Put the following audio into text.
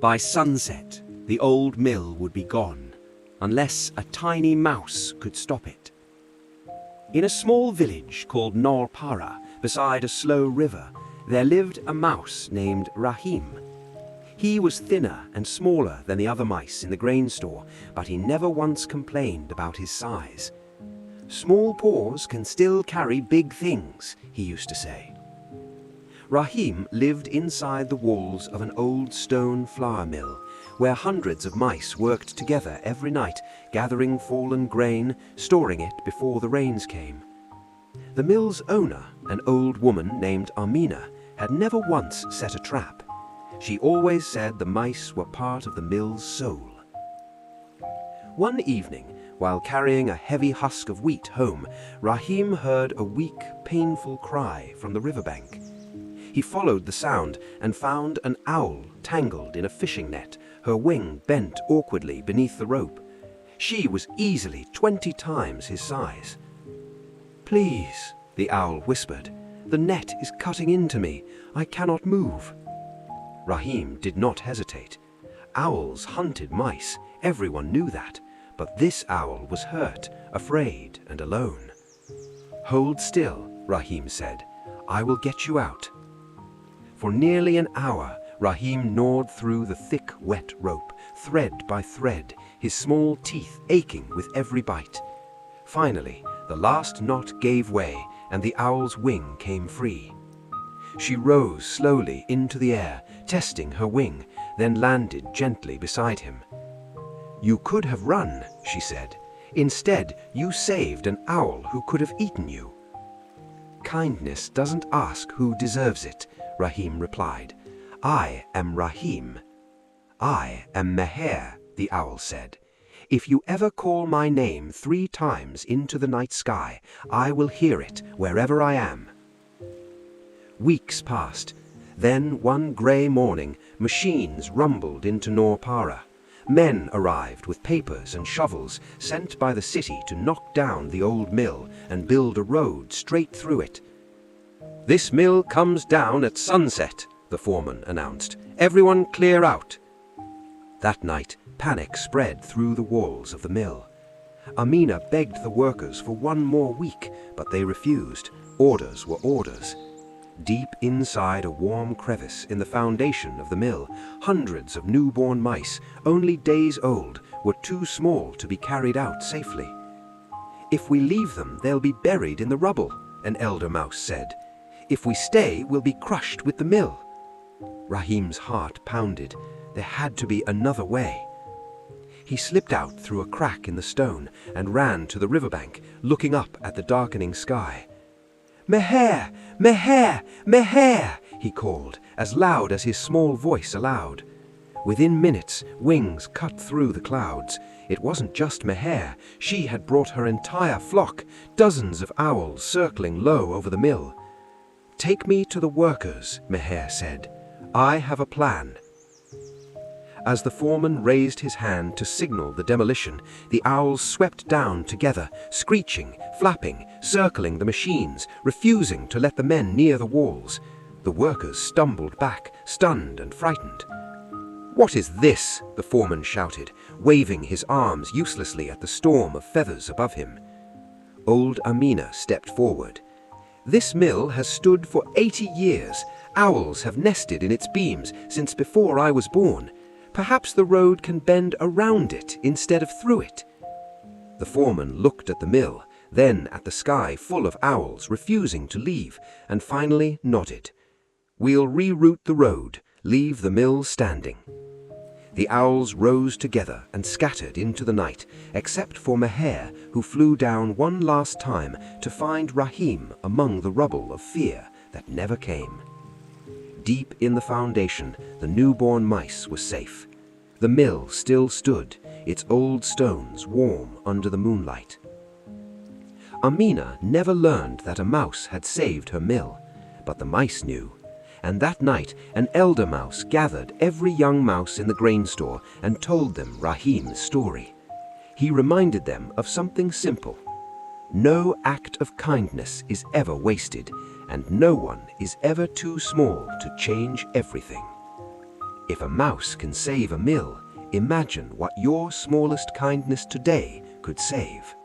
By sunset, the old mill would be gone, unless a tiny mouse could stop it. In a small village called Norpara, beside a slow river, there lived a mouse named Rahim. He was thinner and smaller than the other mice in the grain store, but he never once complained about his size. "Small paws can still carry big things," he used to say. Rahim lived inside the walls of an old stone flour mill, where hundreds of mice worked together every night, gathering fallen grain, storing it before the rains came. The mill's owner, an old woman named Amina, had never once set a trap. She always said the mice were part of the mill's soul. One evening, while carrying a heavy husk of wheat home, Rahim heard a weak, painful cry from the riverbank. He followed the sound and found an owl tangled in a fishing net, her wing bent awkwardly beneath the rope. She was easily 20 times his size. "Please," the owl whispered, "the net is cutting into me. I cannot move." Rahim did not hesitate. Owls hunted mice, everyone knew that, but this owl was hurt, afraid, and alone. "Hold still," Rahim said. "I will get you out." For nearly an hour, Rahim gnawed through the thick, wet rope, thread by thread, his small teeth aching with every bite. Finally, the last knot gave way, and the owl's wing came free. She rose slowly into the air, testing her wing, then landed gently beside him. "You could have run," she said. "Instead, you saved an owl who could have eaten you." "Kindness doesn't ask who deserves it," Rahim replied. "I am Rahim." "I am Meher," the owl said. "If you ever call my name 3 times into the night sky, I will hear it wherever I am." Weeks passed. Then one grey morning, machines rumbled into Norpara. Men arrived with papers and shovels sent by the city to knock down the old mill and build a road straight through it. "This mill comes down at sunset," the foreman announced. "Everyone clear out." That night, panic spread through the walls of the mill. Amina begged the workers for one more week, but they refused. Orders were orders. Deep inside a warm crevice in the foundation of the mill, hundreds of newborn mice, only days old, were too small to be carried out safely. "If we leave them, they'll be buried in the rubble," an elder mouse said. "If we stay, we'll be crushed with the mill." Rahim's heart pounded. There had to be another way. He slipped out through a crack in the stone and ran to the riverbank, looking up at the darkening sky. "Meher! Meher! Meher!" he called, as loud as his small voice allowed. Within minutes, wings cut through the clouds. It wasn't just Meher. She had brought her entire flock, dozens of owls circling low over the mill. "Take me to the workers," Meher said. "I have a plan." As the foreman raised his hand to signal the demolition, the owls swept down together, screeching, flapping, circling the machines, refusing to let the men near the walls. The workers stumbled back, stunned and frightened. "What is this?" the foreman shouted, waving his arms uselessly at the storm of feathers above him. Old Amina stepped forward. "This mill has stood for 80 years. Owls have nested in its beams since before I was born. Perhaps the road can bend around it instead of through it." The foreman looked at the mill, then at the sky full of owls refusing to leave, and finally nodded. "We'll reroute the road, leave the mill standing." The owls rose together and scattered into the night, except for Meher, who flew down one last time to find Rahim among the rubble of fear that never came. Deep in the foundation, the newborn mice were safe. The mill still stood, its old stones warm under the moonlight. Amina never learned that a mouse had saved her mill, but the mice knew. And that night, an elder mouse gathered every young mouse in the grain store and told them Rahim's story. He reminded them of something simple. No act of kindness is ever wasted, and no one is ever too small to change everything. If a mouse can save a mill, imagine what your smallest kindness today could save.